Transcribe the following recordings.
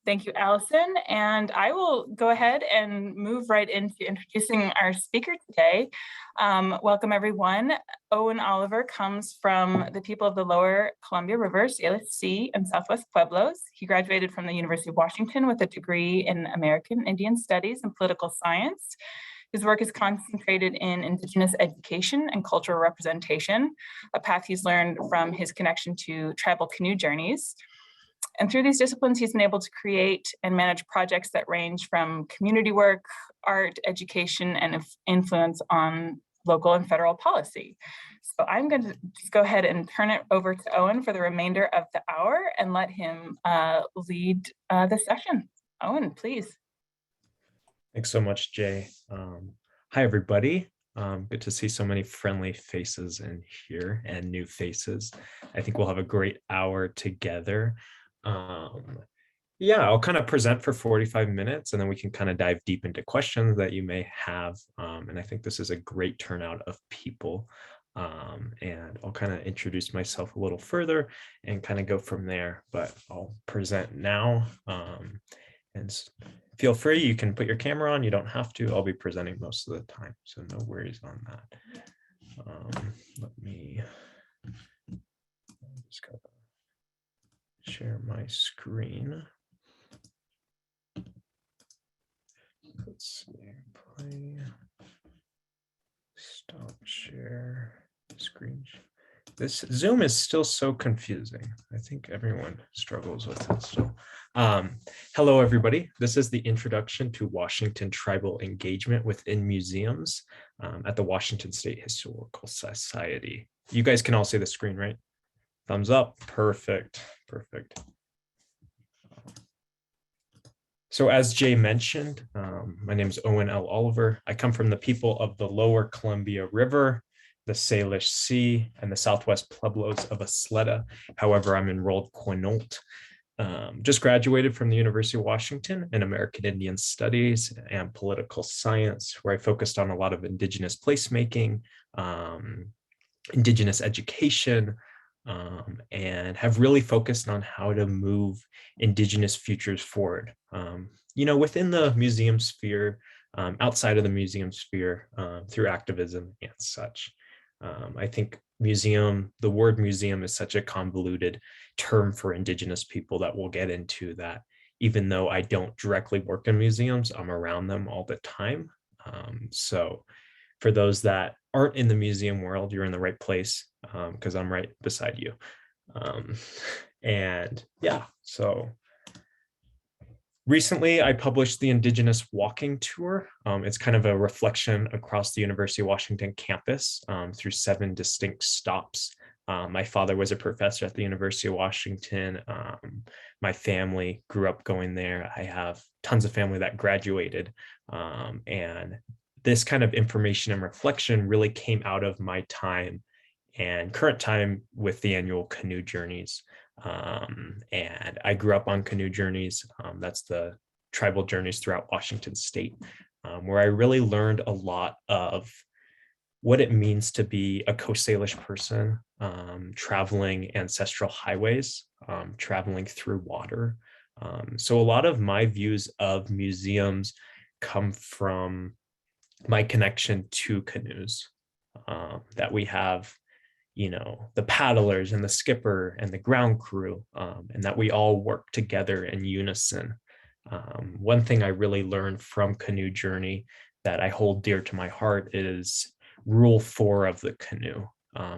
Thank you, Allison. And I will go ahead and move right into introducing our speaker today. Welcome, everyone. Owen Oliver comes from the people of the Lower Columbia River, Isleta Sea, and Southwest Pueblos. He graduated from the University of Washington with a degree in American Indian Studies and Political Science. His work is concentrated in Indigenous education and cultural representation, a path he's learned from his connection to tribal canoe journeys. And through these disciplines, he's been able to create and manage projects that range from community work, art, education, and influence on local and federal policy. So I'm going to just go ahead and turn it over to Owen for the remainder of the hour and let him lead the session. Owen, please. Thanks so much, Jay. Hi, everybody. Good to see so many friendly faces in here and new faces. I think we'll have a great hour together. Yeah, I'll kind of present for 45 minutes and then we can kind of dive deep into questions that you may have. And I think this is a great turnout of people. And I'll kind of introduce myself a little further and kind of go from there, but I'll present now. And feel free, you can put your camera on, you don't have to. I'll be presenting most of the time, so no worries on that. Let me just go share my screen. Let's see, play, stop share screen. This Zoom is still so confusing. I think everyone struggles with it still. Hello, everybody. This is the introduction to Washington tribal engagement within museums at the Washington State Historical Society. You guys can all see the screen, right? Thumbs up. Perfect. Perfect. So as Jay mentioned, my name is Owen L. Oliver. I come from the people of the Lower Columbia River, the Salish Sea, and the Southwest Pueblos of Isleta. However, I'm enrolled Quinault. Just graduated from the University of Washington in American Indian Studies and Political Science, where I focused on a lot of Indigenous placemaking, Indigenous education, and have really focused on how to move Indigenous futures forward. Within the museum sphere, outside of the museum sphere, through activism and such. I think the word museum is such a convoluted term for Indigenous people that we'll get into that. Even though I don't directly work in museums, I'm around them all the time. So for those that aren't in the museum world, you're in the right place because I'm right beside you. And yeah, so recently I published the Indigenous Walking Tour. It's kind of a reflection across the University of Washington campus through 7 distinct stops. My father was a professor at the University of Washington. My family grew up going there. I have tons of family that graduated, and this kind of information and reflection really came out of my time and current time with the annual canoe journeys. And I grew up on canoe journeys. That's the tribal journeys throughout Washington State, where I really learned a lot of what it means to be a Coast Salish person, traveling ancestral highways, traveling through water. So a lot of my views of museums come from my connection to canoes, that we have, the paddlers and the skipper and the ground crew, and that we all work together in unison. One thing I really learned from canoe journey that I hold dear to my heart is rule 4 of the canoe,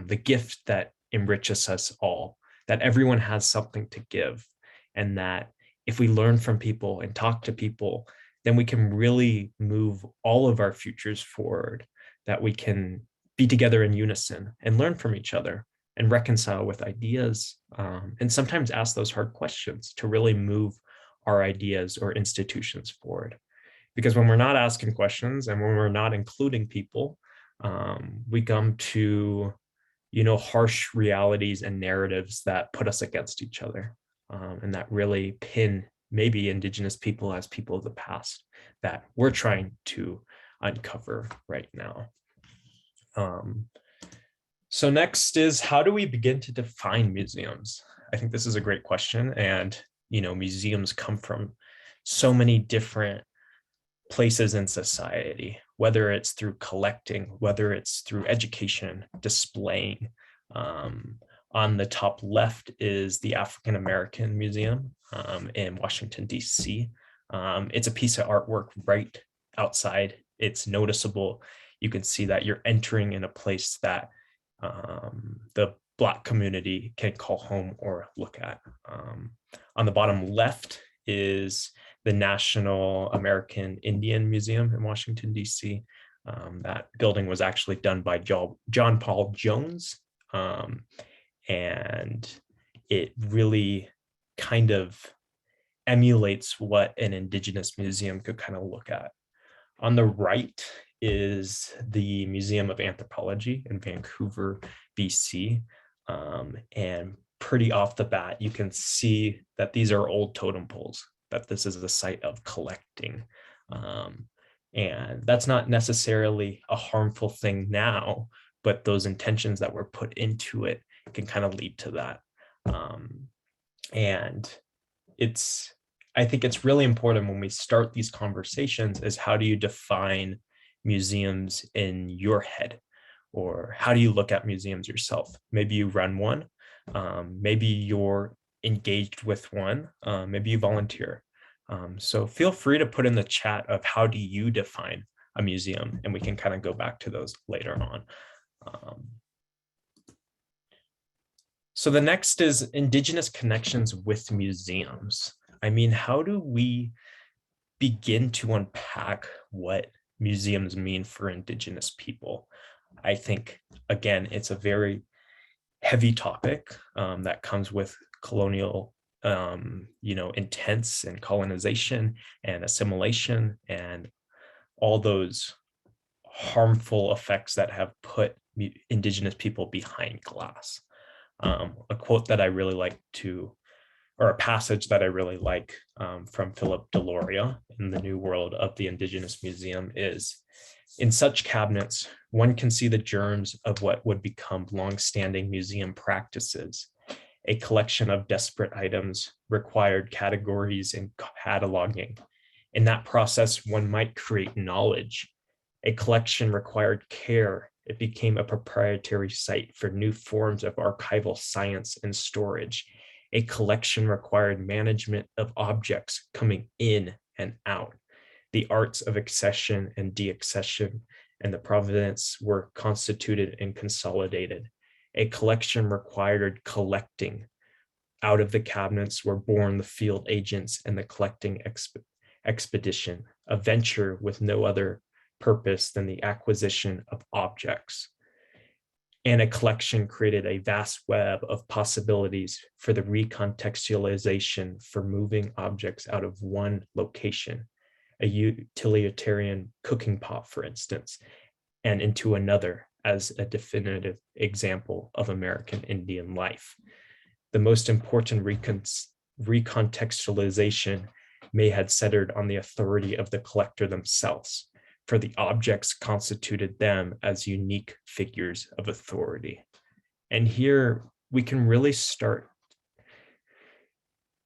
the gift that enriches us all, that everyone has something to give, and that if we learn from people and talk to people, then we can really move all of our futures forward, that we can be together in unison and learn from each other and reconcile with ideas, and sometimes ask those hard questions to really move our ideas or institutions forward. Because when we're not asking questions and when we're not including people, we come to, harsh realities and narratives that put us against each other, and that really pin maybe Indigenous people as people of the past that we're trying to uncover right now. So next is, how do we begin to define museums? I think this is a great question, and museums come from so many different places in society, whether it's through collecting, whether it's through education, displaying. On the top left is the African American Museum in Washington, D.C. It's a piece of artwork right outside. It's noticeable. You can see that you're entering in a place that the Black community can call home or look at. On the bottom left is the National American Indian Museum in Washington, D.C. That building was actually done by John Paul Jones. And it really kind of emulates what an Indigenous museum could kind of look at. On the right is the Museum of Anthropology in Vancouver, BC. And pretty off the bat, you can see that these are old totem poles, that this is the site of collecting. And that's not necessarily a harmful thing now, but those intentions that were put into it can kind of lead to that. And I think it's really important when we start these conversations is how do you define museums in your head? Or how do you look at museums yourself? Maybe you run one, maybe you're engaged with one, maybe you volunteer. So feel free to put in the chat of how do you define a museum, and we can kind of go back to those later on. So the next is Indigenous connections with museums. I mean, how do we begin to unpack what museums mean for Indigenous people? I think, again, it's a very heavy topic that comes with colonial, intents and colonization and assimilation and all those harmful effects that have put Indigenous people behind glass. A quote that I really like or a passage that I really like from Philip Deloria in The New World of the Indigenous Museum is, in such cabinets, one can see the germs of what would become long-standing museum practices. A collection of desperate items required categories and cataloging. In that process, one might create knowledge. A collection required care. It became a proprietary site for new forms of archival science and storage. A collection required management of objects coming in and out. The arts of accession and deaccession and the provenance were constituted and consolidated. A collection required collecting. Out of the cabinets were born the field agents and the collecting expedition, a venture with no other purpose than the acquisition of objects. And a collection created a vast web of possibilities for the recontextualization for moving objects out of one location, a utilitarian cooking pot, for instance, and into another as a definitive example of American Indian life. The most important recontextualization may have centered on the authority of the collector themselves, for the objects constituted them as unique figures of authority. And here we can really start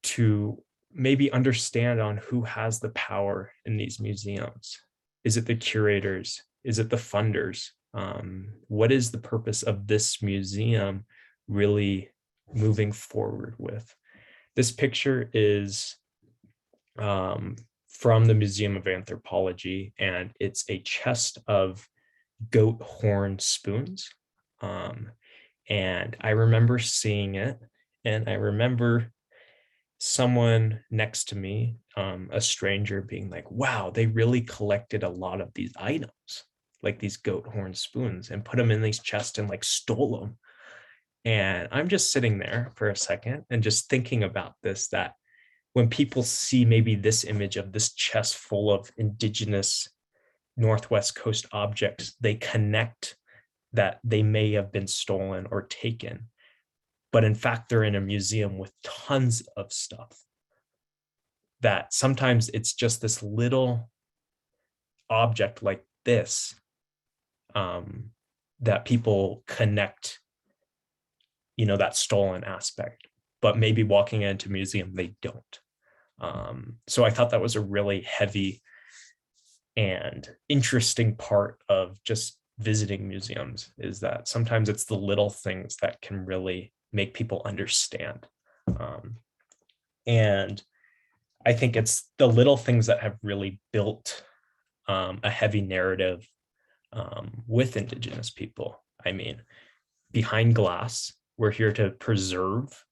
to maybe understand on who has the power in these museums. Is it the curators? Is it the funders? What is the purpose of this museum really moving forward with? This picture is from the Museum of Anthropology, and it's a chest of goat horn spoons. And I remember seeing it, and I remember someone next to me, a stranger, being like, wow, they really collected a lot of these items, like these goat horn spoons, and put them in these chests and like stole them. And I'm just sitting there for a second and just thinking about this, that when people see maybe this image of this chest full of Indigenous Northwest Coast objects, they connect that they may have been stolen or taken. But in fact, they're in a museum with tons of stuff that sometimes it's just this little object like this that people connect, that stolen aspect. but maybe walking into a museum, they don't. So I thought that was a really heavy and interesting part of just visiting museums, is that sometimes it's the little things that can really make people understand. And I think it's the little things that have really built a heavy narrative with Indigenous people. I mean, behind glass, we're here to preserve.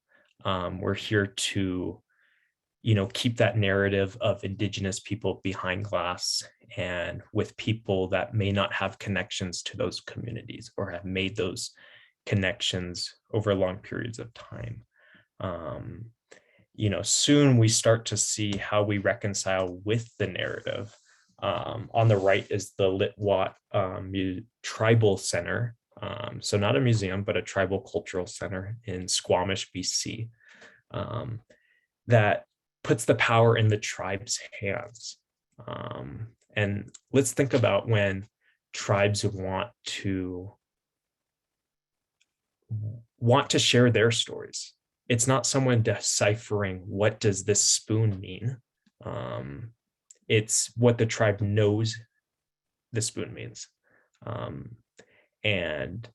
We're here to, keep that narrative of Indigenous people behind glass and with people that may not have connections to those communities or have made those connections over long periods of time. Soon we start to see how we reconcile with the narrative. On the right is the Litwat Tribal Center. So not a museum, but a tribal cultural center in Squamish, BC, that puts the power in the tribe's hands. And let's think about when tribes want to share their stories. It's not someone deciphering what does this spoon mean. It's what the tribe knows the spoon means. And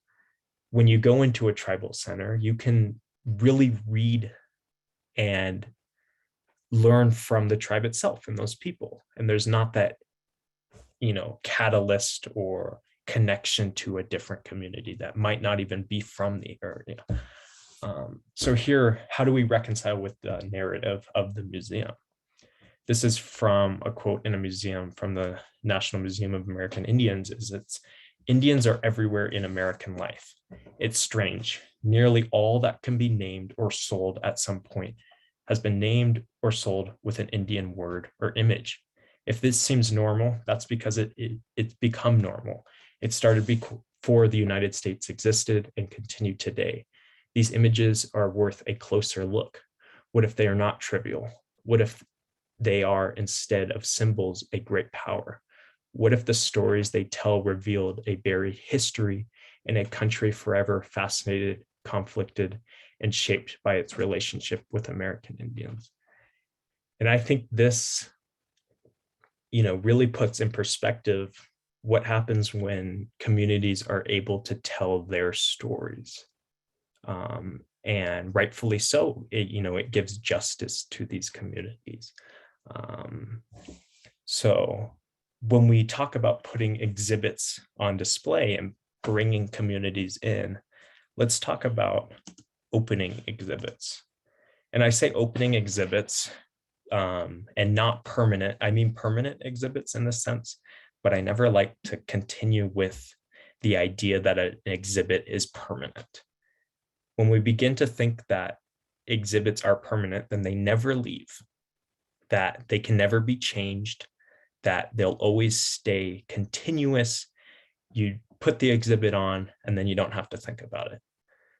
when you go into a tribal center, you can really read and learn from the tribe itself and those people. And there's not that, catalyst or connection to a different community that might not even be from the area. So here, how do we reconcile with the narrative of the museum? This is from a quote in a museum from the National Museum of American Indians, it's Indians are everywhere in American life. It's strange. Nearly all that can be named or sold at some point has been named or sold with an Indian word or image. If this seems normal, that's because it's become normal. It started before the United States existed and continue today. These images are worth a closer look. What if they are not trivial? What if they are, instead of symbols, a great power? What if the stories they tell revealed a buried history in a country forever fascinated, conflicted, and shaped by its relationship with American Indians? And I think this, really puts in perspective what happens when communities are able to tell their stories. And rightfully so, it gives justice to these communities. So when we talk about putting exhibits on display and bringing communities in, let's talk about opening exhibits. And I say opening exhibits and not permanent. I mean permanent exhibits in this sense, but I never like to continue with the idea that an exhibit is permanent. When we begin to think that exhibits are permanent, then they never leave, that they can never be changed, that they'll always stay continuous. You put the exhibit on and then you don't have to think about it.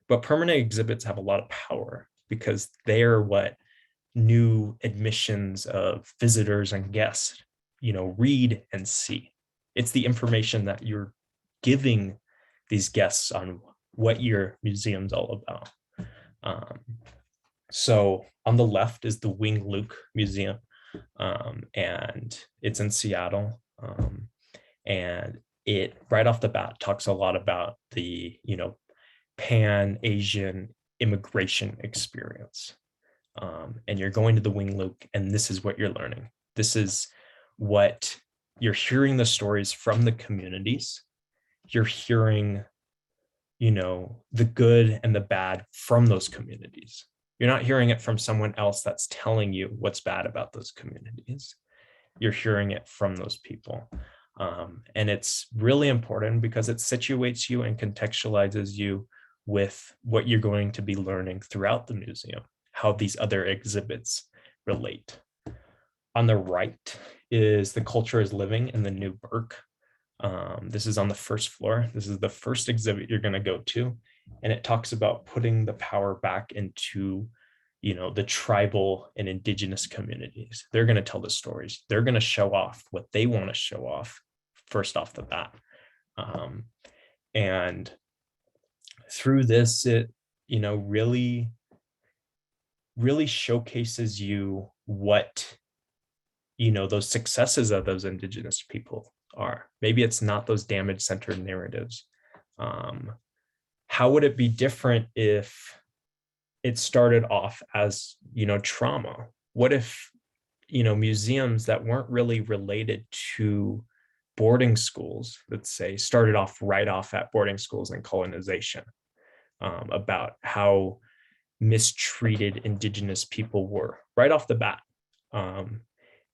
But permanent exhibits have a lot of power because they're what new admissions of visitors and guests, read and see. It's the information that you're giving these guests on what your museum's all about. So on the left is the Wing Luke Museum, and it's in Seattle. And it right off the bat talks a lot about the, Pan-Asian immigration experience. And you're going to the Wing Luke, and this is what you're learning. This is what you're hearing, the stories from the communities. You're hearing, the good and the bad from those communities. You're not hearing it from someone else that's telling you what's bad about those communities. You're hearing it from those people. And it's really important because it situates you and contextualizes you with what you're going to be learning throughout the museum, how these other exhibits relate. On the right is The Culture is Living in the New Burke. This is on the first floor. This is the first exhibit you're going to go to. And it talks about putting the power back into, the tribal and indigenous communities. They're going to tell the stories. They're going to show off what they want to show off first off the bat. And through this, it, really really showcases you what, those successes of those Indigenous people are. Maybe it's not those damage-centered narratives. How would it be different if it started off as, trauma? What if, museums that weren't really related to boarding schools, let's say, started off right off at boarding schools and colonization, about how mistreated Indigenous people were right off the bat.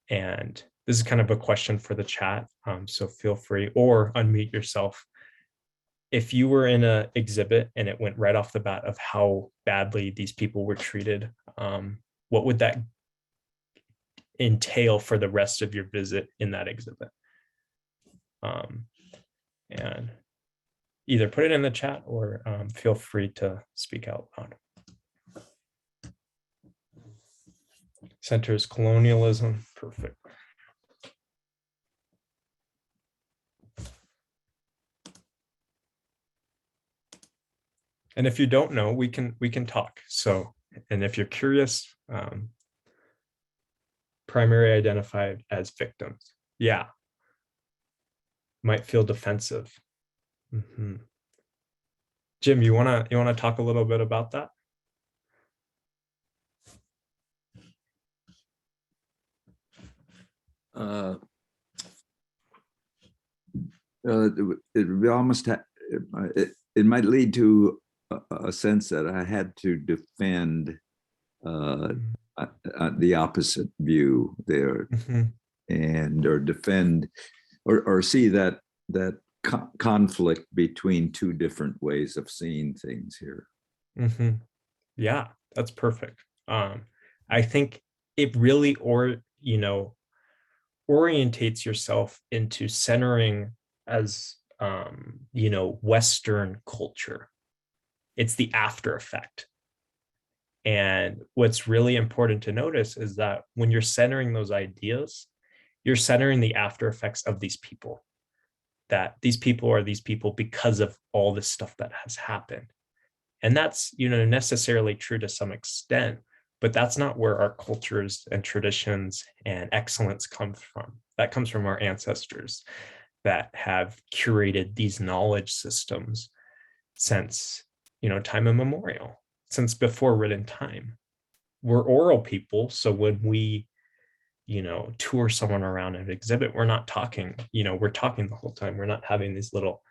And this is kind of a question for the chat, so feel free, or unmute yourself. If you were in an exhibit and it went right off the bat of how badly these people were treated, what would that entail for the rest of your visit in that exhibit? And either put it in the chat or feel free to speak out loud. Centers colonialism, perfect. And if you don't know, we can talk. So, and if you're curious, primary identified as victims. Yeah. Might feel defensive. Mm-hmm. Jim, you wanna talk a little bit about that? It might lead to a sense that I had to defend the opposite view there, and or defend or see that conflict between two different ways of seeing things here. Yeah, that's perfect. I think it really orientates yourself into centering as Western culture. It's the after effect. And what's really important to notice is that when you're centering those ideas, you're centering the after effects of these people, that these people are these people because of all this stuff that has happened. And that's, necessarily true to some extent, but that's not where our cultures and traditions and excellence comes from. That comes from our ancestors that have curated these knowledge systems since, time immemorial, since before written time. We're oral people. So when we, tour someone around an exhibit, we're not talking, we're talking the whole time. We're not having these little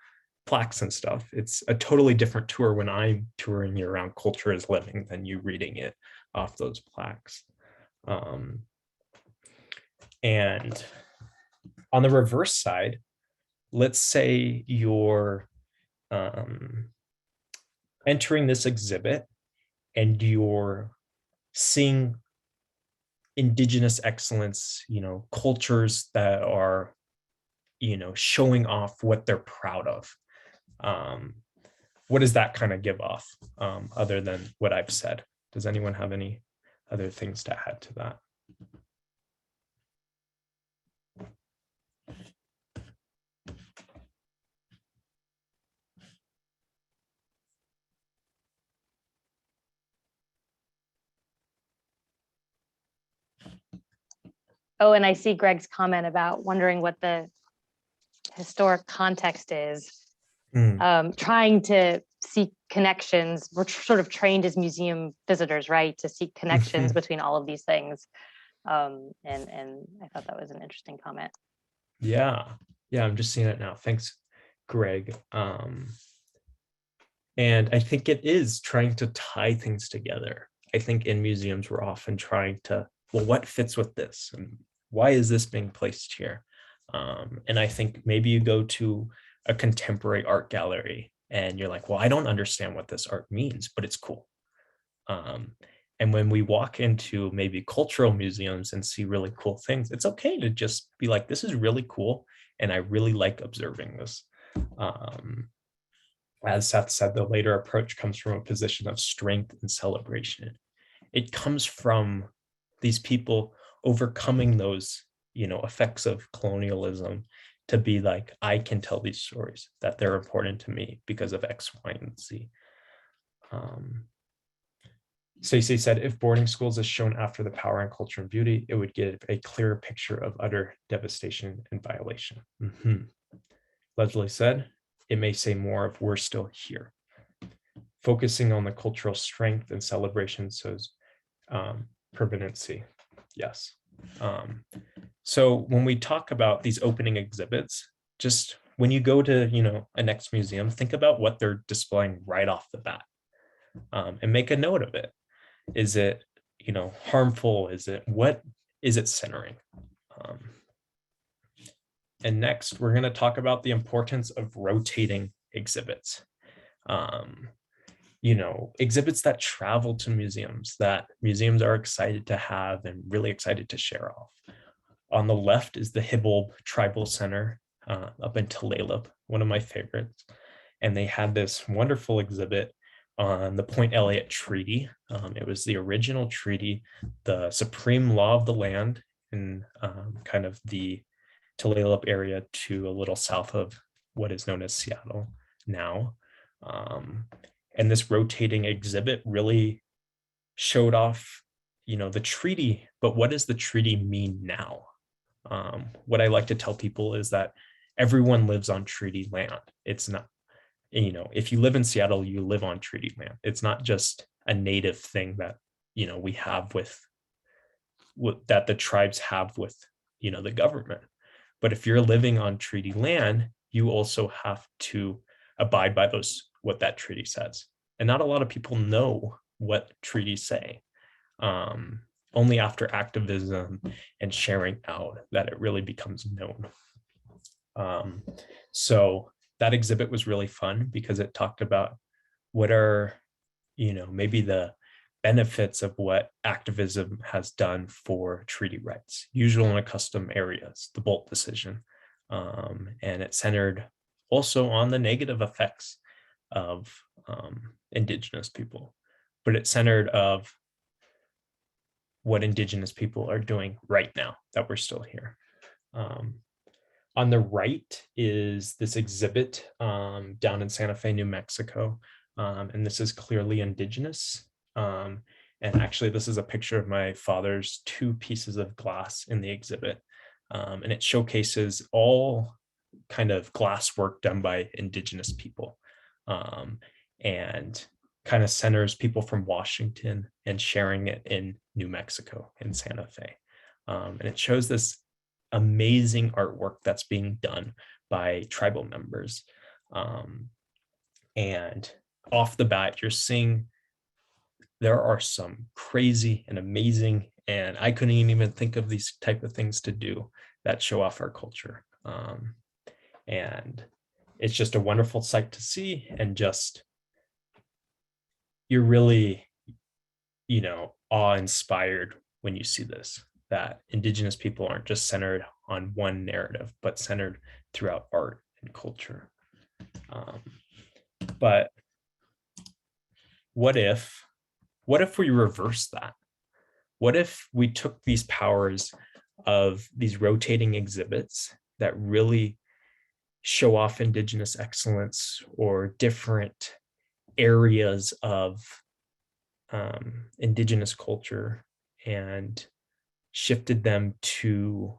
plaques and stuff. It's a totally different tour when I'm touring you around culture is living than you reading it off those plaques. And on the reverse side, let's say you're entering this exhibit and you're seeing Indigenous excellence, cultures that are, showing off what they're proud of. What does that kind of give off, other than what I've said? Does anyone have any other things to add to that? Oh, and I see Greg's comment about wondering what the historic context is. Trying to seek connections. We're sort of trained as museum visitors, right, to seek connections between all of these things. And I thought that was an interesting comment. Yeah, I'm just seeing it now. Thanks, Greg. And I think it is trying to tie things together. I think in museums, we're often trying to, well, what fits with this? And why is this being placed here? And I think maybe you go to a contemporary art gallery and you're like, well, I don't understand what this art means, but it's cool. And when we walk into maybe cultural museums and see really cool things, it's okay to just be like, this is really cool. And I really like observing this. As Seth said, the later approach comes from a position of strength and celebration. It comes from these people overcoming those, effects of colonialism to be like, I can tell these stories, that they're important to me because of X, Y, and Z. Stacey said, if boarding schools is shown after the power and culture and beauty, it would give a clearer picture of utter devastation and violation. Leslie said, it may say more of we're still here. Focusing on the cultural strength and celebration shows permanency. Yes. So when we talk about these opening exhibits, just when you go to, a next museum, think about what they're displaying right off the bat, and make a note of it. Is it, harmful? What is it centering? And next, we're going to talk about the importance of rotating exhibits. Exhibits that travel to museums that museums are excited to have and really excited to share off. On the left is the Hibble Tribal Center up in Tulalip, one of my favorites. And they had this wonderful exhibit on the Point Elliott Treaty. It was the original treaty, the supreme law of the land in kind of the Tulalip area to a little south of what is known as Seattle now. And this rotating exhibit really showed off, the treaty, but what does the treaty mean now? What I like to tell people is that everyone lives on treaty land. It's not, if you live in Seattle, you live on treaty land. It's not just a native thing that, we have that the tribes have with, the government. But if you're living on treaty land, you also have to abide by what that treaty says. And not a lot of people know what treaties say. Only after activism and sharing out that it really becomes known. So that exhibit was really fun because it talked about what are, maybe the benefits of what activism has done for treaty rights, usual and custom areas, the Bolt decision. And it centered also on the negative effects of Indigenous people, but it centered of what Indigenous people are doing right now that we're still here. On the right is this exhibit down in Santa Fe, New Mexico. And this is clearly Indigenous. And actually, this is a picture of my father's 2 pieces of glass in the exhibit. And it showcases all kind of glass work done by Indigenous people. And kind of centers people from Washington and sharing it in New Mexico, in Santa Fe. And it shows this amazing artwork that's being done by tribal members. And off the bat, you're seeing there are some crazy and amazing, and I couldn't even think of these type of things to do that show off our culture. And it's just a wonderful sight to see, and just, you're really, awe-inspired when you see this, that Indigenous people aren't just centered on one narrative, but centered throughout art and culture. But what if we reverse that? What if we took these powers of these rotating exhibits that really show off Indigenous excellence or different areas of Indigenous culture and shifted them to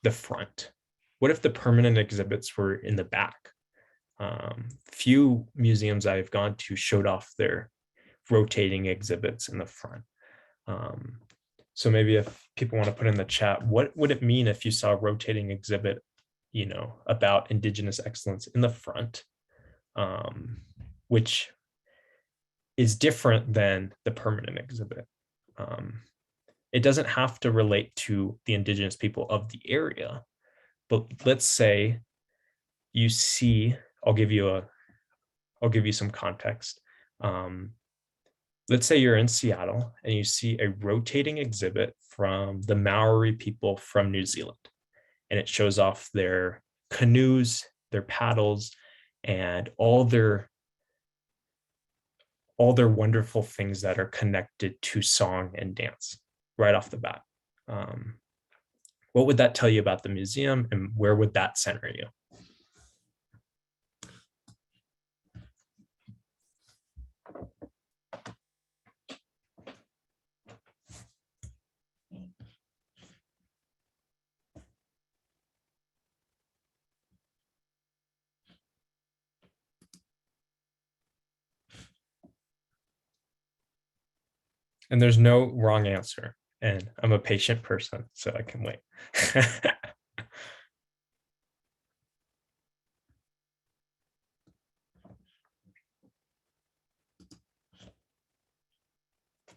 the front? What if the permanent exhibits were in the back? Few museums I've gone to showed off their rotating exhibits in the front. So maybe if people want to put in the chat, what would it mean if you saw a rotating exhibit, about Indigenous excellence in the front, which is different than the permanent exhibit? It doesn't have to relate to the Indigenous people of the area, but let's say you see, I'll give you some context. Let's say you're in Seattle and you see a rotating exhibit from the Maori people from New Zealand, and it shows off their canoes, their paddles, and all their wonderful things that are connected to song and dance right off the bat. What would that tell you about the museum, and where would that center you? And there's no wrong answer. And I'm a patient person, so I can wait.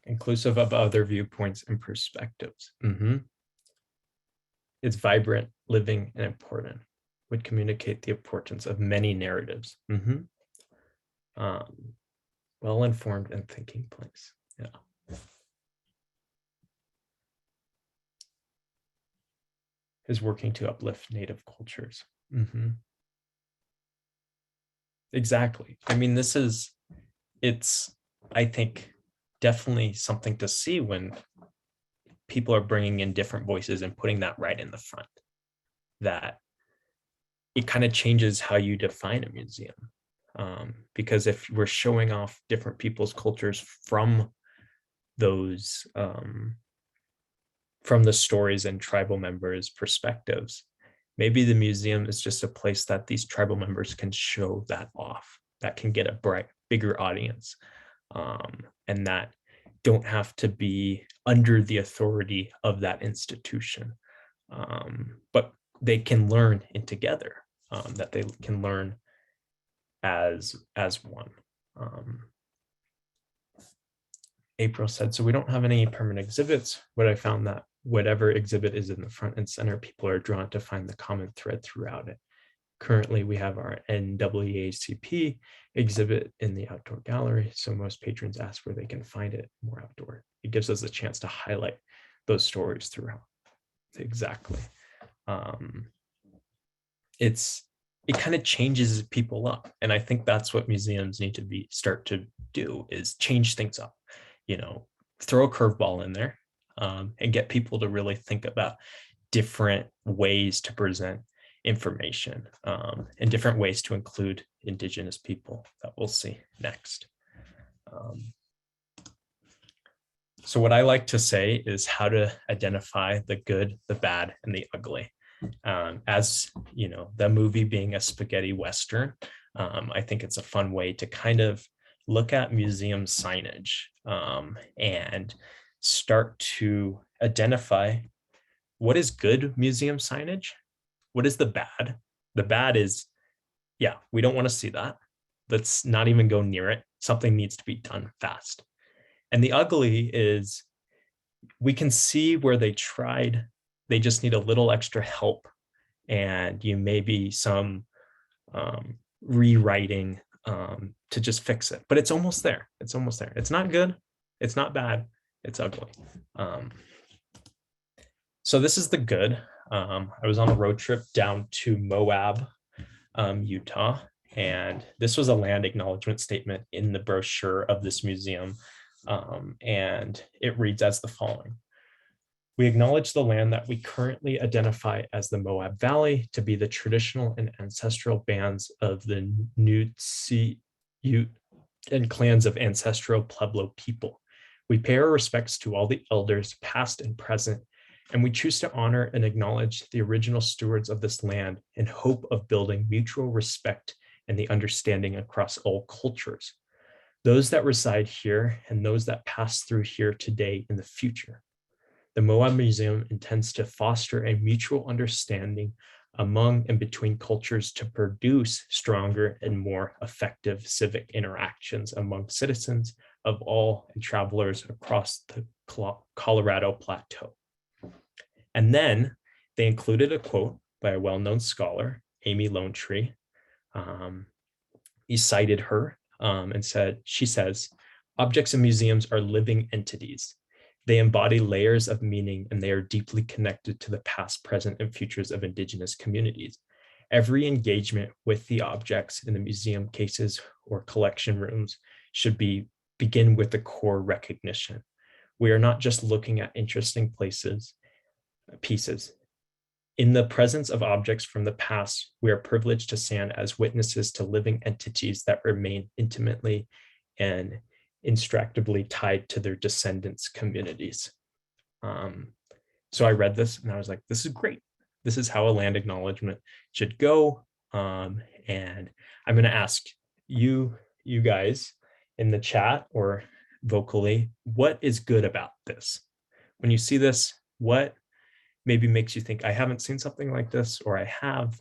Inclusive of other viewpoints and perspectives. It's vibrant, living, and important. Would communicate the importance of many narratives. Well-informed and thinking place. Yeah. Is working to uplift Native cultures. Exactly. I mean, it's, I think, definitely something to see when people are bringing in different voices and putting that right in the front, that it kind of changes how you define a museum. Because if we're showing off different people's cultures from those, from the stories and tribal members' perspectives, maybe the museum is just a place that these tribal members can show that off, that can get a bigger audience, and that don't have to be under the authority of that institution, but they can learn in together, that they can learn as one. April said, so we don't have any permanent exhibits, but I found that whatever exhibit is in the front and center, people are drawn to find the common thread throughout it. Currently, we have our NAACP exhibit in the outdoor gallery, so most patrons ask where they can find it more outdoor. It gives us a chance to highlight those stories throughout. Exactly. It kind of changes people up, and I think that's what museums need to start to do, is change things up. Throw a curveball in there, and get people to really think about different ways to present information, and different ways to include Indigenous people that we'll see next. So what I like to say is how to identify the good, the bad, and the ugly. As you know, the movie being a spaghetti Western, I think it's a fun way to kind of look at museum signage, and start to identify what is good museum signage, what is the bad. The bad is, yeah, we don't want to see that. Let's not even go near it. Something needs to be done fast. And the ugly is, we can see where they tried. They just need a little extra help, and maybe some rewriting to just fix it. But it's almost there. It's almost there. It's not good. It's not bad. It's ugly. So this is the good. I was on a road trip down to Moab, Utah, and this was a land acknowledgement statement in the brochure of this museum, and it reads as the following. We acknowledge the land that we currently identify as the Moab Valley to be the traditional and ancestral bands of the Nutsi, Ute, and clans of ancestral Pueblo people. We pay our respects to all the elders, past and present, and we choose to honor and acknowledge the original stewards of this land in hope of building mutual respect and the understanding across all cultures, those that reside here and those that pass through here today in the future. The Moab Museum intends to foster a mutual understanding among and between cultures to produce stronger and more effective civic interactions among citizens of all and travelers across the Colorado Plateau. And then they included a quote by a well-known scholar, Amy Lone Tree. He cited her and she says, objects in museums are living entities. They embody layers of meaning, and they are deeply connected to the past, present, and futures of Indigenous communities. Every engagement with the objects in the museum cases or collection rooms should begin with the core recognition. We are not just looking at interesting pieces. In the presence of objects from the past, we are privileged to stand as witnesses to living entities that remain intimately and inextricably tied to their descendants' communities. So I read this and I was like, this is great. This is how a land acknowledgement should go. And I'm going to ask you guys in the chat or vocally, what is good about this? When you see this, what maybe makes you think, I haven't seen something like this, or I have,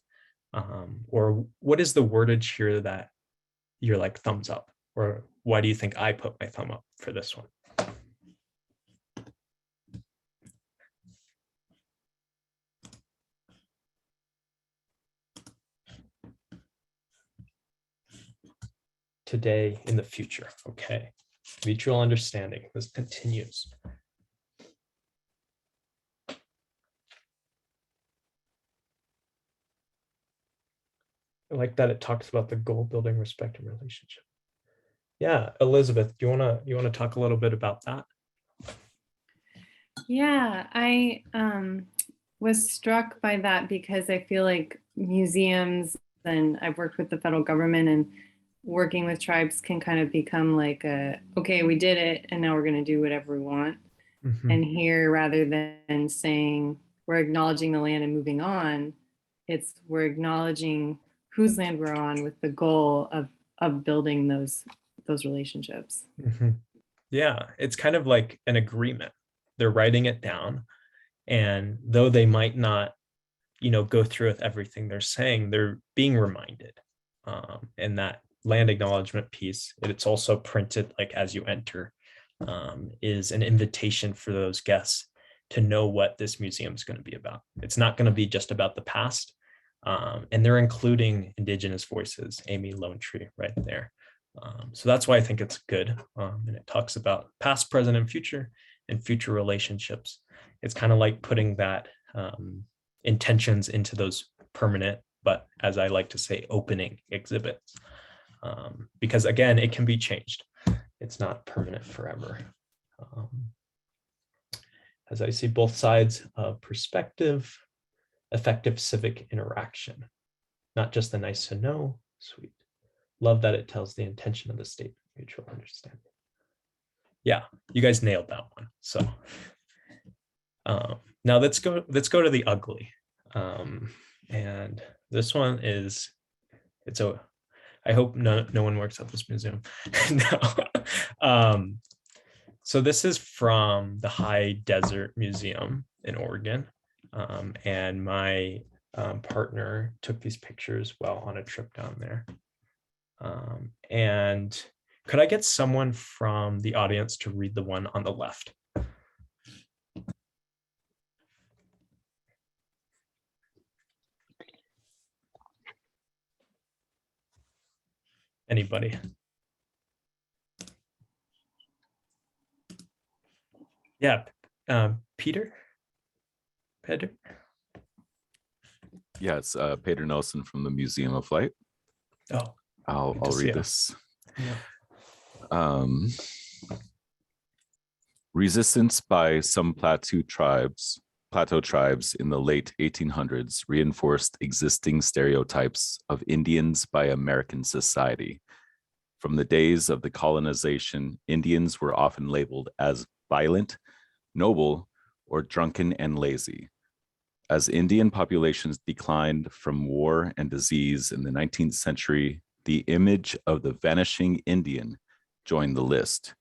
or what is the wordage here that you're like thumbs up, or why do you think I put my thumb up for this one? Today, in the future. Okay. Mutual understanding. This continues. I like that it talks about the goal building, respect, and relationship. Yeah, Elizabeth, do you wanna talk a little bit about that? Yeah, I was struck by that because I feel like museums, and I've worked with the federal government, and working with tribes can kind of become like okay, we did it and now we're going to do whatever we want. And here, rather than saying we're acknowledging the land and moving on, it's we're acknowledging whose land we're on with the goal of building those relationships. Yeah, it's kind of like an agreement. They're writing it down, and though they might not, go through with everything they're saying, they're being reminded. And that land acknowledgement piece, it's also printed like as you enter, is an invitation for those guests to know what this museum is going to be about. It's not going to be just about the past. And they're including Indigenous voices, Amy Lone Tree right there. So that's why I think it's good. And it talks about past, present, and future relationships. It's kind of like putting that intentions into those permanent, but as I like to say, opening exhibits. Because again, it can be changed. It's not permanent forever. As I see both sides of perspective, effective civic interaction, not just the nice to know, sweet. Love that it tells the intention of the state, mutual understanding. Yeah, you guys nailed that one. So now let's go to the ugly. And this one is, I hope no one works at this museum. No. So this is from the High Desert Museum in Oregon. And my partner took these pictures while on a trip down there. And could I get someone from the audience to read the one on the left? Anybody? Yeah, Peter? Yeah, it's Peter Nelson from the Museum of Light. Oh, I'll read this. Yeah. Resistance by some plateau tribes in the late 1800s reinforced existing stereotypes of Indians by American society. From the days of the colonization, Indians were often labeled as violent, noble, or drunken and lazy. As Indian populations declined from war and disease in the 19th century, the image of the vanishing Indian joined the list.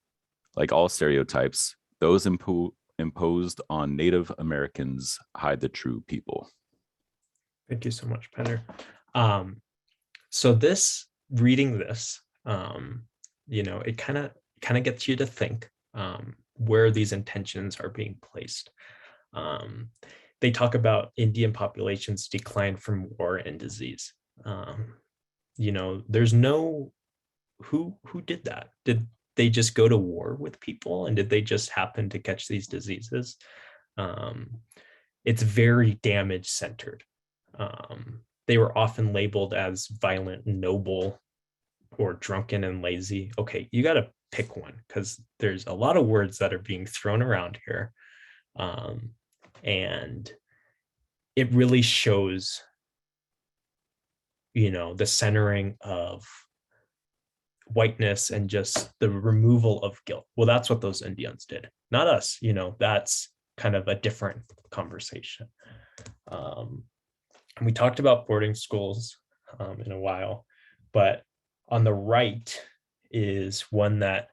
Like all stereotypes, those imposed on Native Americans hide the true people. Thank you so much, Peter. So reading this, it kind of gets you to think where these intentions are being placed. They talk about Indian populations decline from war and disease. There's no who did that. Did they just go to war with people, and did they just happen to catch these diseases? It's very damage centered. They were often labeled as violent, noble, or drunken and lazy. Okay, you got to pick one, because there's a lot of words that are being thrown around here. And it really shows, the centering of whiteness and just the removal of guilt. Well, that's what those Indians did, not us. That's kind of a different conversation. And we talked about boarding schools in a while, but on the right is one that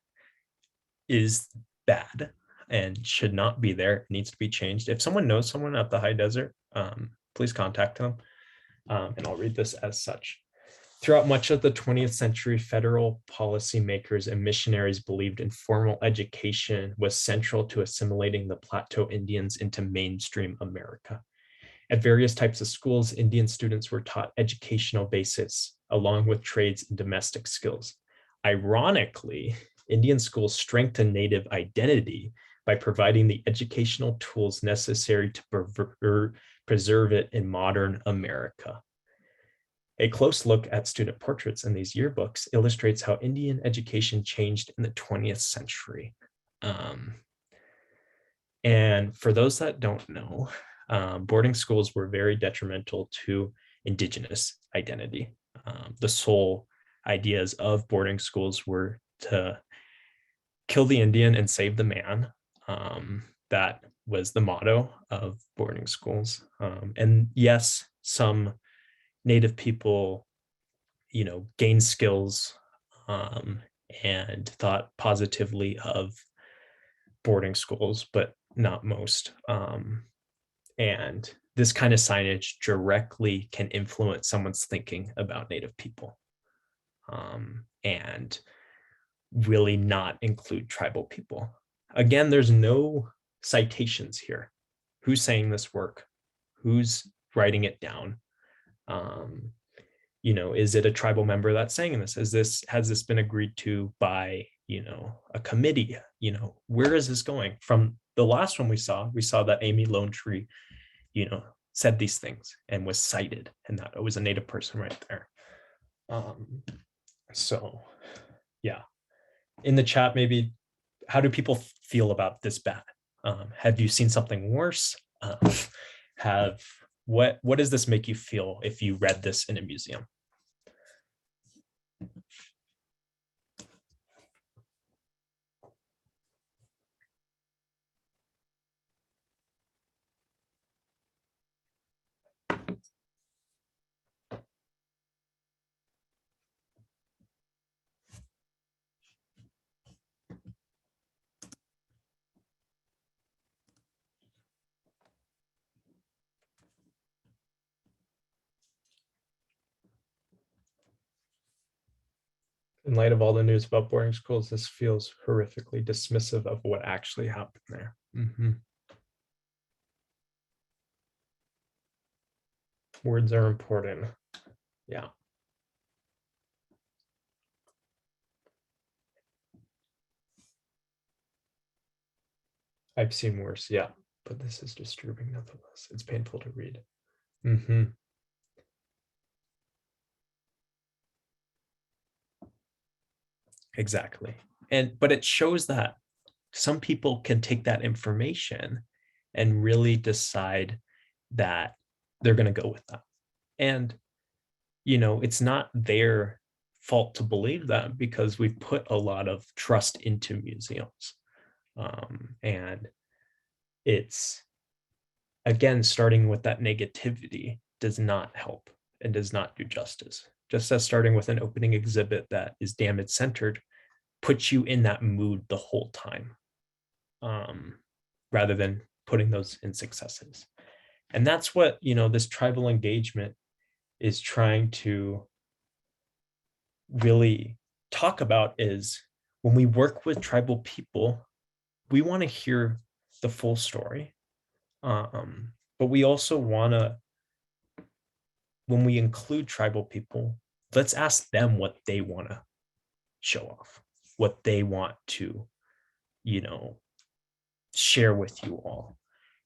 is bad and should not be there. It needs to be changed. If someone knows someone at the high desert, please contact them. And I'll read this as such. Throughout much of the 20th century, federal policymakers and missionaries believed informal education was central to assimilating the Plateau Indians into mainstream America. At various types of schools, Indian students were taught educational basics along with trades and domestic skills. Ironically, Indian schools strengthen Native identity by providing the educational tools necessary to preserve it in modern America. A close look at student portraits in these yearbooks illustrates how Indian education changed in the 20th century. And for those that don't know, boarding schools were very detrimental to Indigenous identity. The sole ideas of boarding schools were to kill the Indian and save the man. That was the motto of boarding schools. And yes, some Native people, gained skills and thought positively of boarding schools, but not most. And this kind of signage directly can influence someone's thinking about Native people, and really not include tribal people. Again, there's no citations here. Who's saying this work? Who's writing it down? Is it a tribal member that's saying this? Has this been agreed to by, a committee? Where is this going? From the last one we saw that Amy Lone Tree, said these things and was cited, and that it was a Native person right there. So yeah, in the chat, maybe, how do people feel about this bad? Have you seen something worse? What does this make you feel if you read this in a museum? In light of all the news about boarding schools, this feels horrifically dismissive of what actually happened there. Words are important. Yeah. I've seen worse, yeah, but this is disturbing nonetheless. It's painful to read. Exactly. But it shows that some people can take that information and really decide that they're going to go with that. And, it's not their fault to believe that, because we've put a lot of trust into museums. And it's, again, starting with that negativity does not help and does not do justice. Just as starting with an opening exhibit that is damage centered puts you in that mood the whole time, rather than putting those in successes. And that's what, this tribal engagement is trying to really talk about, is when we work with tribal people, we want to hear the full story. But we also want to, when we include tribal people, let's ask them what they want to show off, what they want to, share with you all.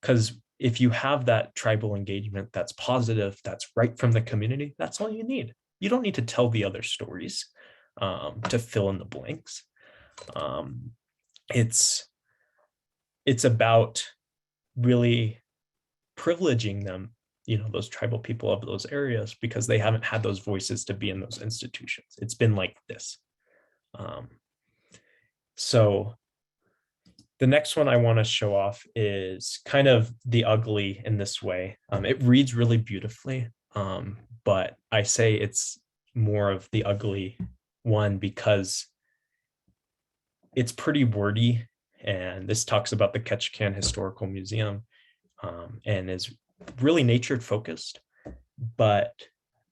Because if you have that tribal engagement that's positive, that's right from the community, that's all you need. You don't need to tell the other stories to fill in the blanks. It's about really privileging them, those tribal people of those areas, because they haven't had those voices to be in those institutions. It's been like this. So the next one I want to show off is kind of the ugly in this way. It reads really beautifully, but I say it's more of the ugly one because it's pretty wordy, and this talks about the Ketchikan Historical Museum, and is really nature focused. But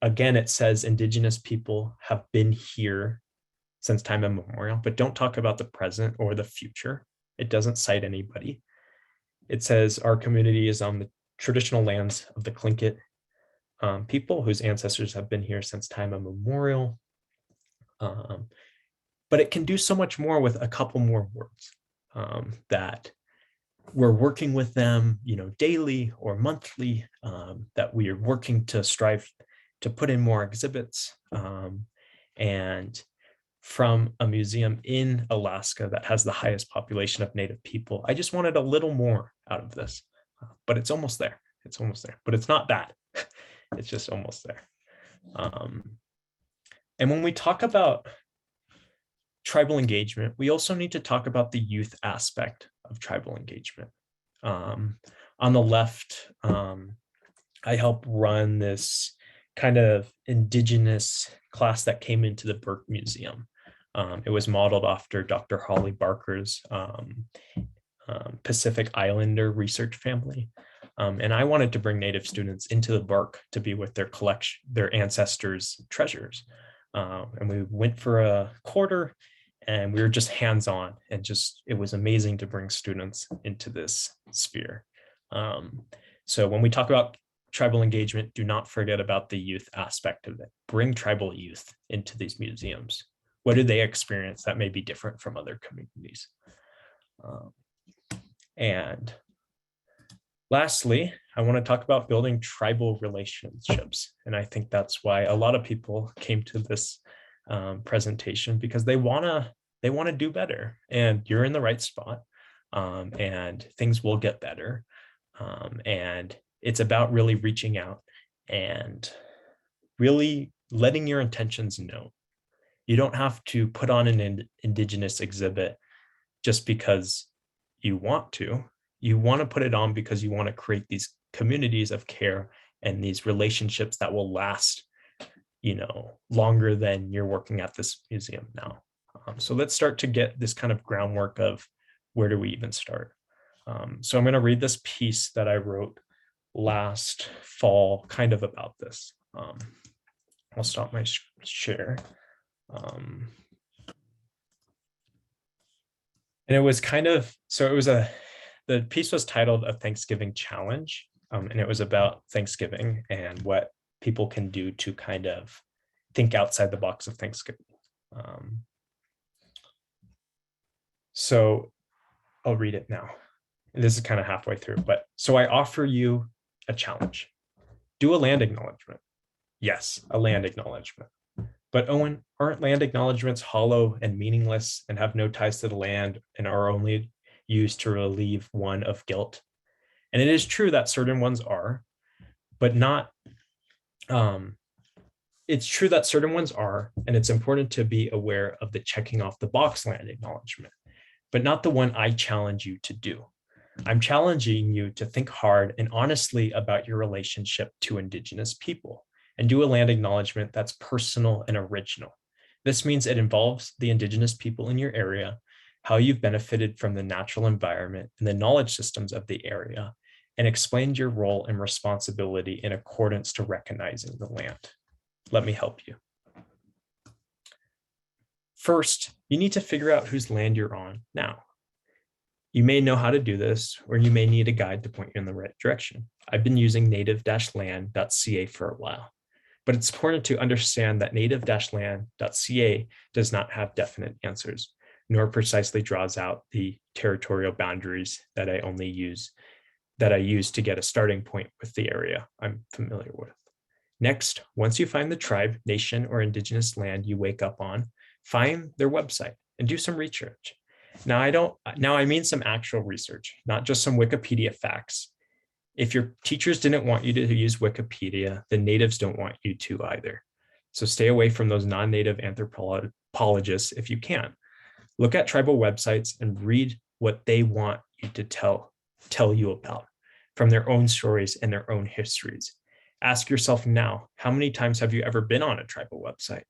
again, it says Indigenous people have been here since time immemorial, but don't talk about the present or the future. It doesn't cite anybody. It says our community is on the traditional lands of the Tlingit people whose ancestors have been here since time immemorial. But it can do so much more with a couple more words, that we're working with them, daily or monthly, that we are working to strive to put in more exhibits. And from a museum in Alaska that has the highest population of Native people, I just wanted a little more out of this, but it's almost there. It's almost there, but it's not bad. It's just almost there. And when we talk about tribal engagement, we also need to talk about the youth aspect of tribal engagement. On the left, I help run this kind of Indigenous class that came into the Burke Museum. It was modeled after Dr. Holly Barker's Pacific Islander research family. And I wanted to bring Native students into the Burke to be with their ancestors' treasures. And we went for a quarter, and we were just hands-on, and it was amazing to bring students into this sphere. So when we talk about tribal engagement, do not forget about the youth aspect of it. Bring tribal youth into these museums. What do they experience that may be different from other communities? And lastly, I want to talk about building tribal relationships. And I think that's why a lot of people came to this presentation, because they want to do better, and you're in the right spot, and things will get better. And it's about really reaching out and really letting your intentions known. You don't have to put on an Indigenous exhibit just because you want to. You want to put it on because you want to create these communities of care and these relationships that will last, longer than you're working at this museum now. So let's start to get this kind of groundwork of where do we even start. So I'm going to read this piece that I wrote last fall, kind of about this. I'll stop my share. And it was the piece was titled A Thanksgiving Challenge, and it was about Thanksgiving and what people can do to kind of think outside the box of Thanksgiving. So I'll read it now. This is kind of halfway through, but so I offer you a challenge. Do a land acknowledgement. Yes, a land acknowledgement. But Owen, aren't land acknowledgements hollow and meaningless and have no ties to the land and are only used to relieve one of guilt? And it is true that certain ones are, but not, it's true that certain ones are, and it's important to be aware of the checking off the box land acknowledgement, but not the one I challenge you to do. I'm challenging you to think hard and honestly about your relationship to Indigenous people and do a land acknowledgement that's personal and original. This means it involves the Indigenous people in your area, how you've benefited from the natural environment and the knowledge systems of the area, and explained your role and responsibility in accordance to recognizing the land. Let me help you. First, you need to figure out whose land you're on now. You may know how to do this, or you may need a guide to point you in the right direction. I've been using native-land.ca for a while, but it's important to understand that native-land.ca does not have definite answers, nor precisely draws out the territorial boundaries that I use to get a starting point with the area I'm familiar with. Next, once you find the tribe, nation, or Indigenous land you wake up on, find their website and do some research. Now I mean some actual research, not just some Wikipedia facts. If your teachers didn't want you to use Wikipedia, the natives don't want you to either. So stay away from those non-native anthropologists if you can. Look at tribal websites and read what they want you to tell you about from their own stories and their own histories. Ask yourself now, how many times have you ever been on a tribal website?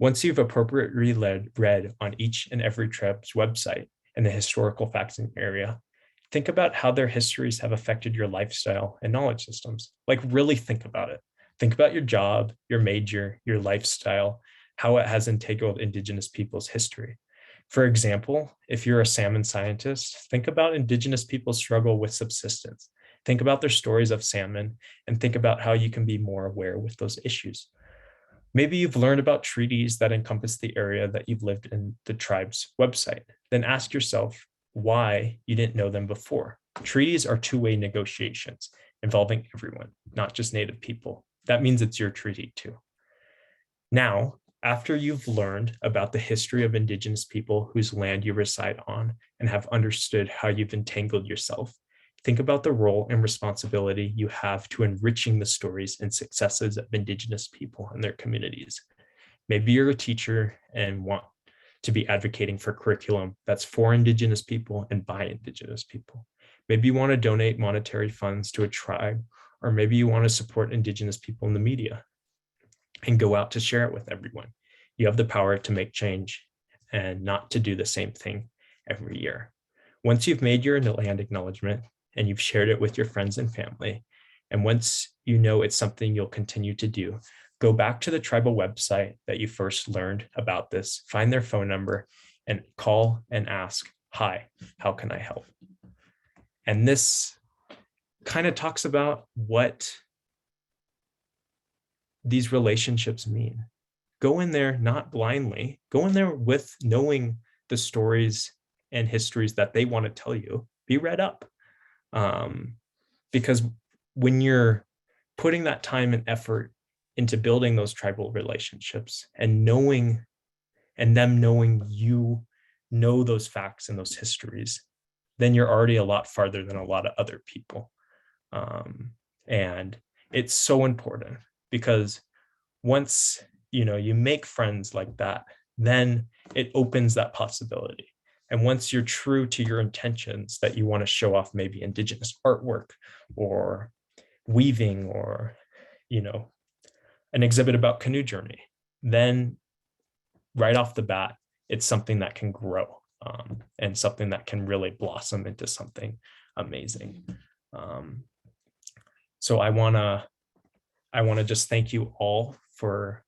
Once you've appropriately read on each and every tribe's website and the historical facts in your area, think about how their histories have affected your lifestyle and knowledge systems. Like, really think about it. Think about your job, your major, your lifestyle, how it has entangled Indigenous people's history. For example, if you're a salmon scientist, think about Indigenous people's struggle with subsistence. Think about their stories of salmon and think about how you can be more aware with those issues. Maybe you've learned about treaties that encompass the area that you've lived in the tribe's website. Then ask yourself why you didn't know them before. Treaties are two-way negotiations involving everyone, not just Native people. That means it's your treaty too. Now, after you've learned about the history of Indigenous people whose land you reside on and have understood how you've entangled yourself, think about the role and responsibility you have to enriching the stories and successes of Indigenous people and their communities. Maybe you're a teacher and want to be advocating for curriculum that's for Indigenous people and by Indigenous people. Maybe you want to donate monetary funds to a tribe, or maybe you want to support Indigenous people in the media and go out to share it with everyone. You have the power to make change and not to do the same thing every year. Once you've made your land acknowledgement and you've shared it with your friends and family, and once you know it's something you'll continue to do, go back to the tribal website that you first learned about this, find their phone number, and call and ask, "Hi, how can I help?" And this kind of talks about what these relationships mean. Go in there not blindly, go in there with knowing the stories and histories that they want to tell you. Be read up. Because when you're putting that time and effort into building those tribal relationships and knowing, and them knowing you know those facts and those histories, then you're already a lot farther than a lot of other people. And it's so important because once you make friends like that, then it opens that possibility. And once you're true to your intentions that you want to show off maybe Indigenous artwork or weaving or, an exhibit about canoe journey, then right off the bat, it's something that can grow and something that can really blossom into something amazing. So I want to just thank you all for,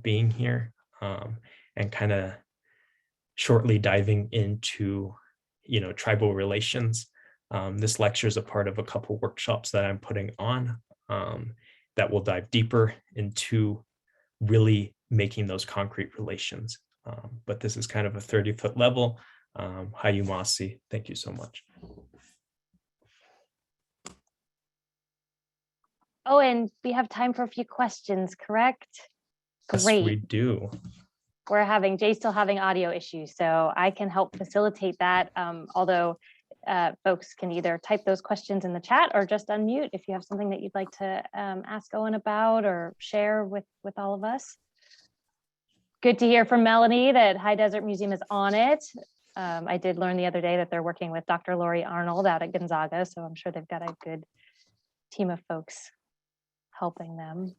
being here and kind of shortly diving into, tribal relations. This lecture is a part of a couple workshops that I'm putting on that will dive deeper into really making those concrete relations. But this is kind of a 30-foot level. Hayumasi, thank you so much. Oh, and we have time for a few questions, correct? Great. Yes, we do. Jay's still having audio issues, so I can help facilitate that. Although folks can either type those questions in the chat or just unmute if you have something that you'd like to ask Owen about or share with all of us. Good to hear from Melanie that High Desert Museum is on it. I did learn the other day that they're working with Dr. Lori Arnold out at Gonzaga, so I'm sure they've got a good team of folks helping them.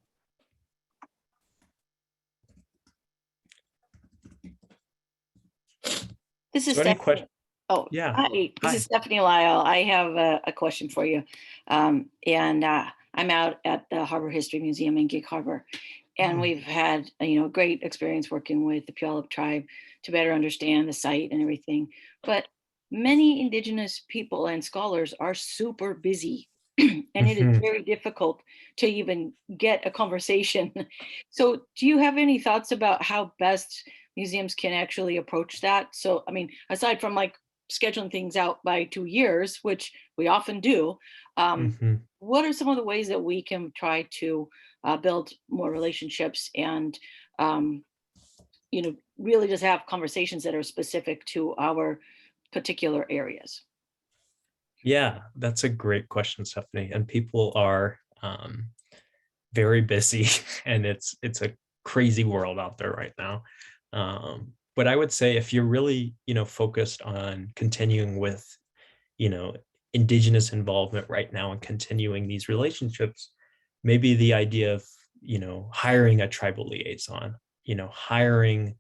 This is So any Stephanie. Oh, yeah. Hi. This is Stephanie Lyle. I have a question for you. I'm out at the Harbor History Museum in Gig Harbor. And we've had a great experience working with the Puyallup tribe to better understand the site and everything. But many Indigenous people and scholars are super busy. And it is very difficult to even get a conversation. So do you have any thoughts about how best museums can actually approach that? So, aside from like scheduling things out by 2 years, which we often do, what are some of the ways that we can try to build more relationships and, really just have conversations that are specific to our particular areas? Yeah, that's a great question, Stephanie. And people are very busy and it's a crazy world out there right now. But I would say if you're really, focused on continuing with, Indigenous involvement right now and continuing these relationships, maybe the idea of, hiring a tribal liaison, hiring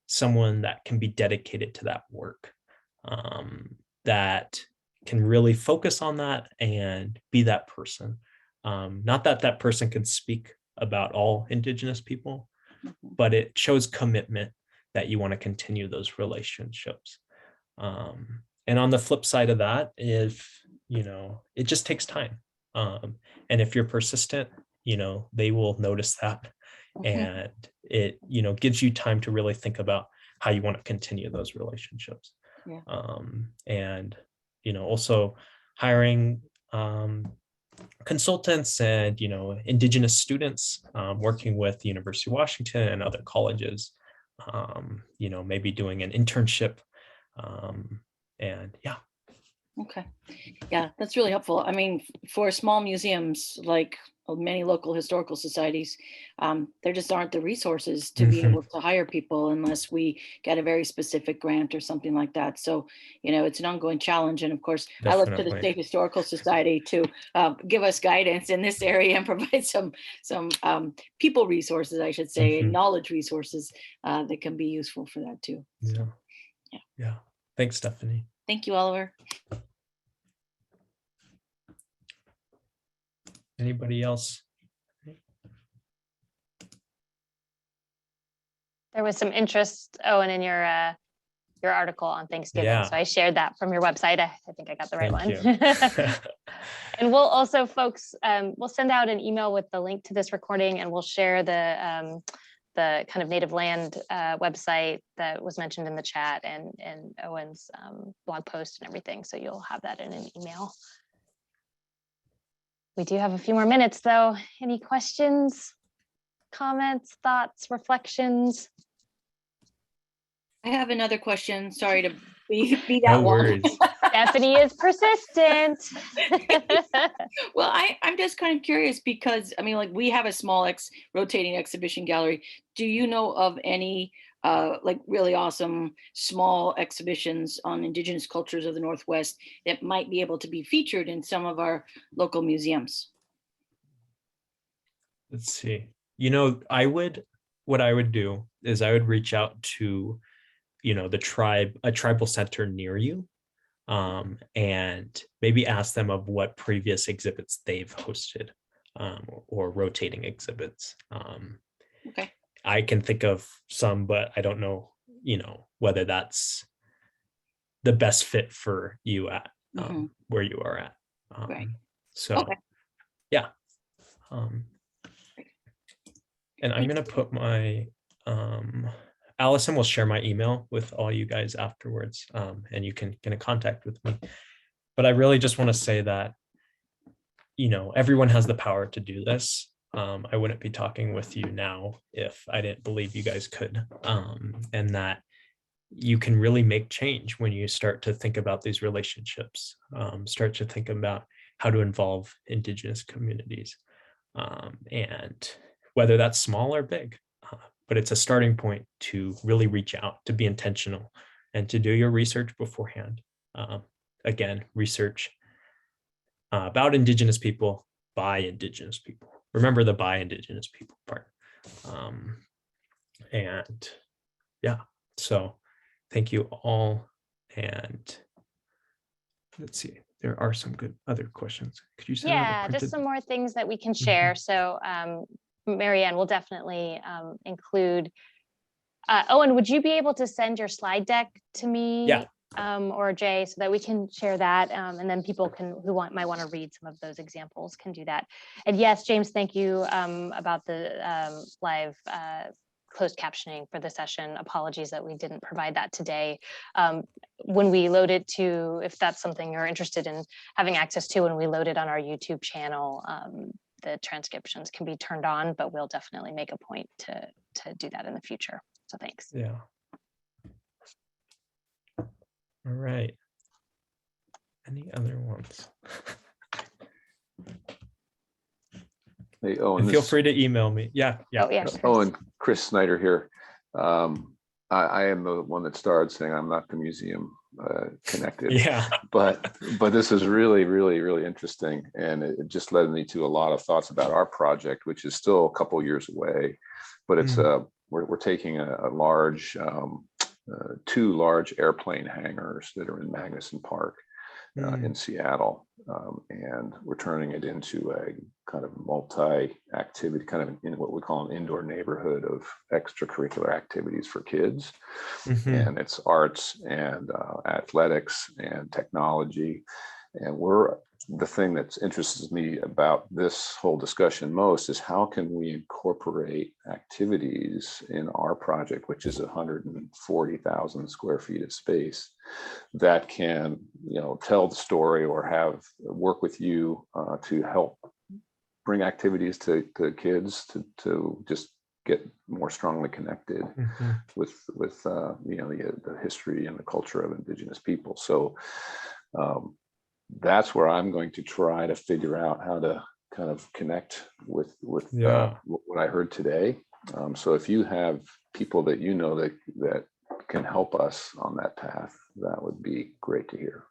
someone that can be dedicated to that work, that can really focus on that and be that person. Not that that person can speak about all Indigenous people, but it shows commitment that you want to continue those relationships. And on the flip side of that, if, it just takes time. And if you're persistent, they will notice that. And it, gives you time to really think about how you want to continue those relationships. Yeah. And, also hiring consultants and, Indigenous students, working with the University of Washington and other colleges, maybe doing an internship. And yeah. Okay. Yeah, that's really helpful. I mean, for small museums, like many local historical societies, there just aren't the resources to be able to hire people unless we get a very specific grant or something like that. So, it's an ongoing challenge. And of course, I look to the State Historical Society to give us guidance in this area and provide some people resources, I should say, and knowledge resources that can be useful for that too. Yeah. Yeah. Thanks, Stephanie. Thank you, Oliver. Anybody else? There was some interest, Owen, in your article on Thanksgiving. Yeah. So I shared that from your website. I think I got the right Thank one. And we'll also, folks, we'll send out an email with the link to this recording, and we'll share the kind of native land website that was mentioned in the chat, and Owen's blog post and everything. So you'll have that in an email. We do have a few more minutes though. Any questions, comments, thoughts, reflections? I have another question. Sorry to be that No long. worries. Stephanie is persistent. Well, I'm just kind of curious because, I mean, like we have a small rotating exhibition gallery. Do you know of any like really awesome small exhibitions on Indigenous cultures of the Northwest that might be able to be featured in some of our local museums? Let's see. What I would do is I would reach out to, a tribal center near you, and maybe ask them of what previous exhibits they've hosted, or rotating exhibits. Okay. I can think of some, but I don't know, whether that's the best fit for you at where you are at. Right. So, Okay. yeah. And I'm going to put my, Allison will share my email with all you guys afterwards, and you can get in contact with me. But I really just want to say that, everyone has the power to do this. I wouldn't be talking with you now if I didn't believe you guys could, and that you can really make change when you start to think about these relationships, start to think about how to involve Indigenous communities, and whether that's small or big, but it's a starting point to really reach out, to be intentional, and to do your research beforehand. Again, research about Indigenous people by Indigenous people. Remember the by Indigenous people part. And yeah, so thank you all. And let's see, there are some good other questions. Could you send out Yeah, just some more things that we can share. So Marianne will definitely include, Owen, would you be able to send your slide deck to me? Yeah. Or Jay, so that we can share that, and then people might want to read some of those examples can do that. And yes, James, thank you about the live closed captioning for the session. Apologies that we didn't provide that today. When we load it to, if that's something you're interested in having access to, when we load it on our YouTube channel, the transcriptions can be turned on, but we'll definitely make a point to do that in the future. So thanks. Yeah. All right. Any other ones? Hey, Owen. And feel free to email me. Yeah. Oh, yeah. Owen, Chris Snyder here. I am the one that started saying I'm not the museum connected. Yeah. But this is really, really, really interesting. And it just led me to a lot of thoughts about our project, which is still a couple years away. But it's we're taking a large, two large airplane hangars that are in Magnuson Park in Seattle, and we're turning it into a kind of multi-activity, kind of in what we call an indoor neighborhood of extracurricular activities for kids. And it's arts and athletics and technology. And the thing that interests me about this whole discussion most is how can we incorporate activities in our project, which is 140,000 square feet of space, that can, tell the story or work with you to help bring activities to kids to just get more strongly connected with the history and the culture of Indigenous people. So that's where I'm going to try to figure out how to kind of connect with what I heard today. So if you have people that that can help us on that path, that would be great to hear.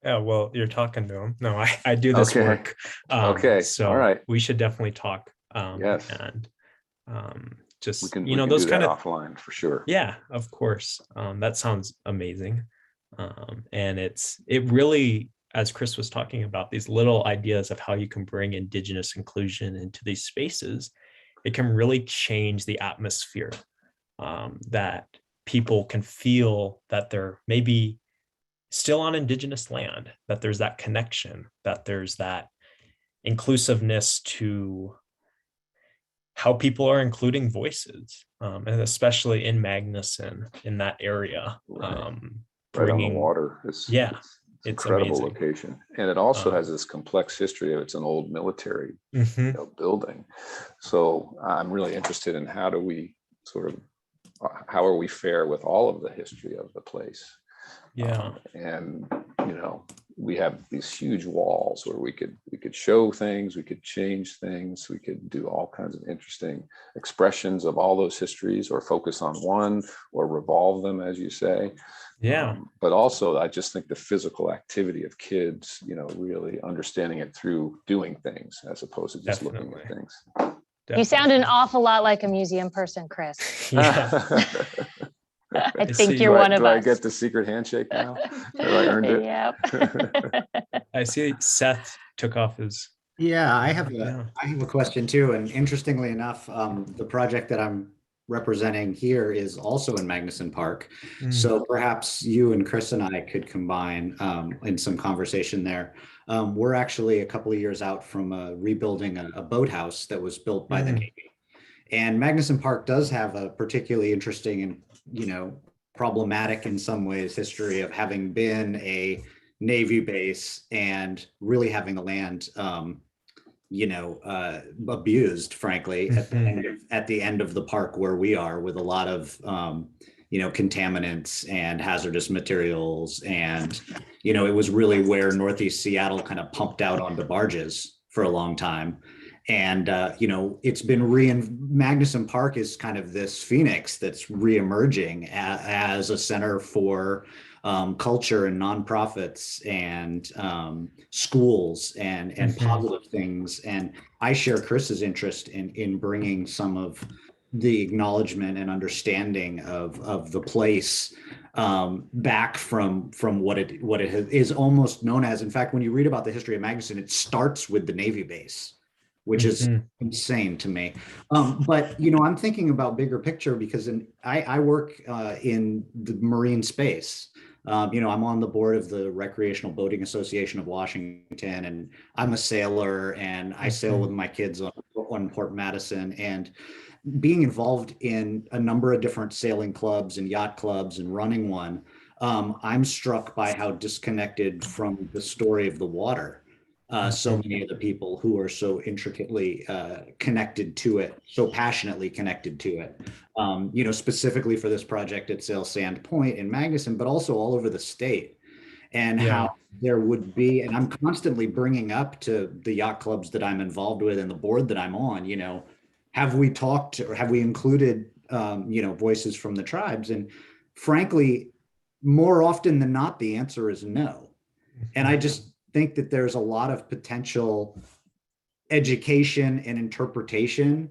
Yeah, well, you're talking to them. No, I do this work. Okay. So all right. we should definitely talk. Yes. And just, we can those do kind that of offline for sure. Yeah, of course. That sounds amazing. And it really, as Chris was talking about, these little ideas of how you can bring Indigenous inclusion into these spaces, it can really change the atmosphere, that people can feel that they're maybe still on Indigenous land, that there's that connection, that there's that inclusiveness to how people are including voices, and especially in Magnuson, in that area. Right. Bringing, right on the water. It's incredible amazing. Location. And it also has this complex history of it's an old military building. So I'm really interested in how are we fair with all of the history of the place. And we have these huge walls where we could show things, we could change things, we could do all kinds of interesting expressions of all those histories, or focus on one, or revolve them, as you say. But also, I just think the physical activity of kids, really understanding it through doing things as opposed to just looking at things. You sound an awful lot like a museum person, Chris. I think you're one of us. Do I get the secret handshake now? Have I earned it? Yep. I see Seth took off his. Yeah, I have a question too. And interestingly enough, the project that I'm representing here is also in Magnuson Park. So perhaps you and Chris and I could combine in some conversation there. We're actually a couple of years out from rebuilding a boathouse that was built by the Navy. And Magnuson Park does have a particularly interesting and, problematic in some ways history of having been a Navy base and really having the land, abused, frankly, at the end of the park where we are, with a lot of, contaminants and hazardous materials. And, it was really where Northeast Seattle kind of pumped out onto barges for a long time. And, it's been Magnuson Park is kind of this phoenix that's reemerging as a center for culture and nonprofits and schools and positive things. And I share Chris's interest in bringing some of the acknowledgement and understanding of the place back from what it is almost known as. In fact, when you read about the history of Magnuson, it starts with the Navy base, which is insane to me. But, I'm thinking about bigger picture because I work in the marine space. I'm on the board of the Recreational Boating Association of Washington, and I'm a sailor, and I sail with my kids on Port Madison. And being involved in a number of different sailing clubs and yacht clubs and running one, I'm struck by how disconnected from the story of the water so many of the people who are so intricately connected to it, so passionately connected to it, specifically for this project at Sail Sand Point in Magnuson, but also all over the state. And how there would be, and I'm constantly bringing up to the yacht clubs that I'm involved with and the board that I'm on, have we talked or have we included, voices from the tribes? And frankly, more often than not, the answer is no. And I just think that there's a lot of potential education and interpretation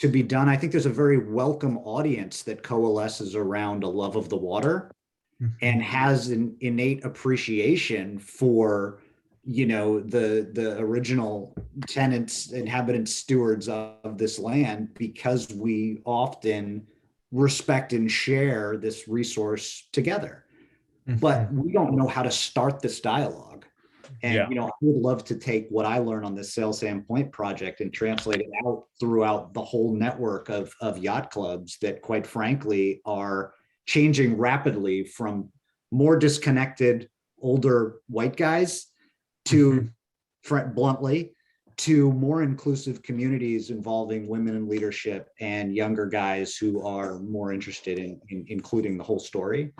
to be done. I think there's a very welcome audience that coalesces around a love of the water and has an innate appreciation for, you know, the original tenants, inhabitants, stewards of this land, because we often respect and share this resource together. But we don't know how to start this dialogue. And, you know, I would love to take what I learned on this Sail Sand Point project and translate it out throughout the whole network of yacht clubs that, quite frankly, are changing rapidly from more disconnected older white guys to, bluntly, to more inclusive communities involving women in leadership and younger guys who are more interested in including the whole story.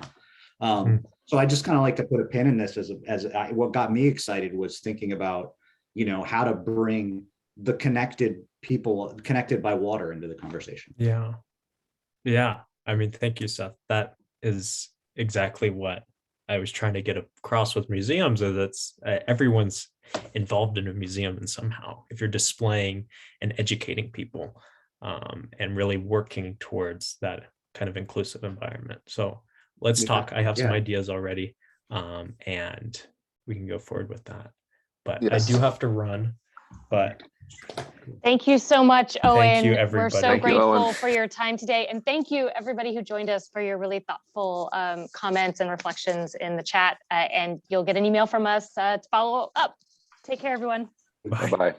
So I just kind of like to put a pin in this what got me excited was thinking about, you know, how to bring the connected people connected by water into the conversation. Yeah. Yeah. I mean, thank you, Seth. That is exactly what I was trying to get across with museums, is that's everyone's involved in a museum and somehow, if you're displaying and educating people and really working towards that kind of inclusive environment. So let's talk. I have some ideas already, and we can go forward with that. But I do have to run. But thank you so much, Owen. Thank you, everybody. We're so Thank you, grateful Owen. for your time today. And thank you, everybody who joined us, for your really thoughtful comments and reflections in the chat. And you'll get an email from us to follow up. Take care, everyone. Bye-bye.